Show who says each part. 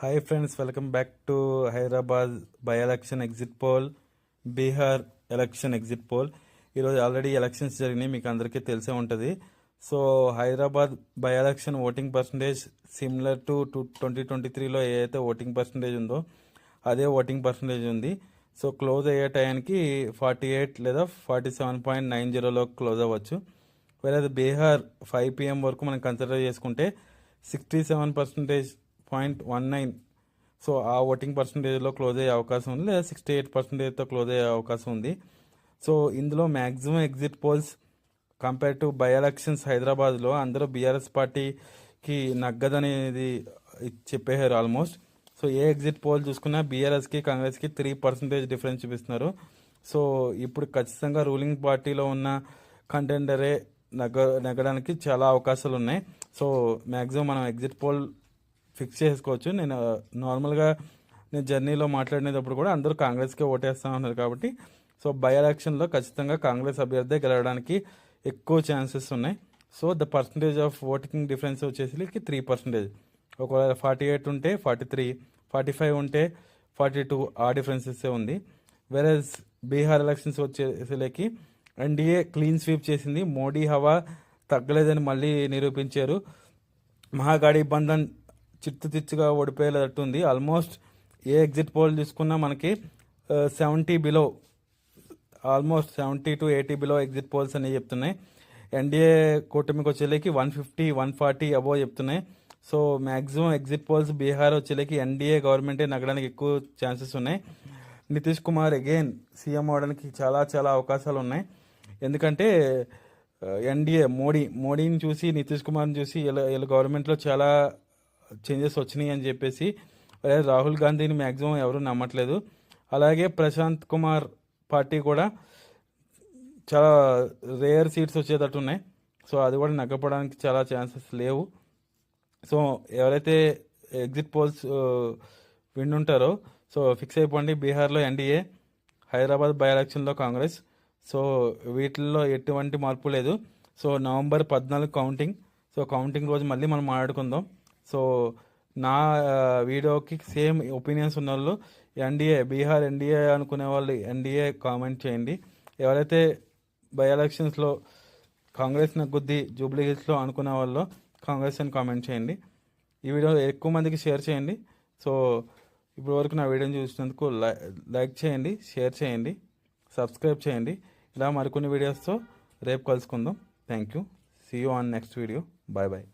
Speaker 1: Hi friends, welcome back to Hyderabad by election exit poll, Bihar election exit poll. ఈరోజు already elections జరిగినాయి, మీకు అందరికీ తెలిసే ఉంటుంది. So Hyderabad by election voting percentage similar to 2023లో ఏదైతే ఓటింగ్ పర్సంటేజ్ ఉందో అదే ఓటింగ్ పర్సంటేజ్ ఉంది. సో క్లోజ్ అయ్యే టైంకి 48 లేదా 47.90లో క్లోజ్ అవ్వచ్చు. వేరే బీహార్ 5 PM వరకు మనం కన్సిడర్ చేసుకుంటే 67.19, సో ఆ ఓటింగ్ పర్సంటేజ్లో క్లోజ్ అయ్యే అవకాశం ఉంది, లేదా 68%తో క్లోజ్ అయ్యే అవకాశం ఉంది. సో ఇందులో maximum exit poles compare to buy elections హైదరాబాద్లో అందరూ బీఆర్ఎస్ పార్టీకి నగ్గదనేది చెప్పేశారు ఆల్మోస్ట్. సో ఏ ఎగ్జిట్ పోల్ చూసుకున్నా బీఆర్ఎస్కి కాంగ్రెస్కి 3% డిఫరెన్స్ చూపిస్తున్నారు. సో ఇప్పుడు ఖచ్చితంగా రూలింగ్ పార్టీలో ఉన్న కంటెండరే నెగ్గడానికి చాలా అవకాశాలు ఉన్నాయి. సో మ్యాక్సిమం మనం ఎగ్జిట్ పోల్ ఫిక్స్ చేసుకోవచ్చు. నేను నార్మల్గా జర్నీలో మాట్లాడినప్పుడు కూడా అందరూ కాంగ్రెస్కే ఓటేస్తూ ఉన్నారు కాబట్టి సో బై ఎలక్షన్లో ఖచ్చితంగా కాంగ్రెస్ అభ్యర్థి గెలవడానికి ఎక్కువ ఛాన్సెస్ ఉన్నాయి. So the percentage of voting difference వచ్చేసి 3%. ఒకవేళ 48 ఉంటే 43, 45 ఉంటే 42, ఆ డిఫరెన్సెస్ ఉంది. వేరే బీహార్ ఎలక్షన్స్ వచ్చేసరికి ఎన్డీఏ క్లీన్ స్వీప్ చేసింది. మోడీ హవా తగ్గలేదని మళ్ళీ నిరూపించారు. మహాగఠబంధన్ చిత్తుగా ఓడిపోయేటట్టుంది. ఆల్మోస్ట్ ఏ ఎగ్జిట్ పోల్ తీసుకున్నా మనకి 70 below, almost 70 to 80 below exit polls అనేవి చెప్తున్నాయి. ఎన్డీఏ కూటమికి వచ్చేలేకి 150, 140 అబోవ్ చెప్తున్నాయి. So maximum exit polls Bihar వచ్చేలేకి ఎన్డీఏ గవర్నమెంటే నగ్గడానికి ఎక్కువ ఛాన్సెస్ ఉన్నాయి. నితీష్ కుమార్ అగైన్ సీఎం అవడానికి చాలా చాలా అవకాశాలు ఉన్నాయి. ఎందుకంటే ఎన్డీఏ మోడీని చూసి, నితీష్ కుమార్ని చూసి వీళ్ళ గవర్నమెంట్లో చాలా చేంజెస్ వచ్చినాయి అని చెప్పేసి రాహుల్ గాంధీని మ్యాక్సిమం ఎవరు నమ్మట్లేదు. అలాగే ప్రశాంత్ కుమార్ పార్టీ కూడా చాలా రేర్ సీట్స్ వచ్చేటట్టు ఉన్నాయి. సో అది కూడా నగ్గపడడానికి చాలా ఛాన్సెస్ లేవు. సో ఎవరైతే ఎగ్జిట్ పోల్స్ వింటుంటారో సో ఫిక్స్ అయిపోండి, బీహార్లో ఎన్డీఏ, హైదరాబాద్ బై ఎలక్షన్లో కాంగ్రెస్. సో వీటిల్లో ఎటువంటి మార్పు లేదు. So November 14 counting. So counting రోజు మళ్ళీ మనం మాట్లాడుకుందాం. సో నా వీడియోకి సేమ్ ఒపీనియన్స్ ఉన్న వాళ్ళు ఎన్డీఏ, బీహార్ ఎన్డీఏ అనుకునే వాళ్ళు ఎన్డీఏ కామెంట్ చేయండి. ఎవరైతే బై ఎలక్షన్స్లో కాంగ్రెస్ నగ్గుద్ది జూబ్లీ హిల్స్లో అనుకునే వాళ్ళు కాంగ్రెస్ అని కామెంట్ చేయండి. ఈ వీడియో ఎక్కువ మందికి షేర్ చేయండి. సో ఇప్పటి వరకు నా వీడియోని చూసినందుకు లైక్ చేయండి, షేర్ చేయండి, సబ్స్క్రైబ్ చేయండి. ఇలా మరికొన్ని వీడియోస్తో రేపు కలుసుకుందాం. Thank you. See you on next video. Bye bye.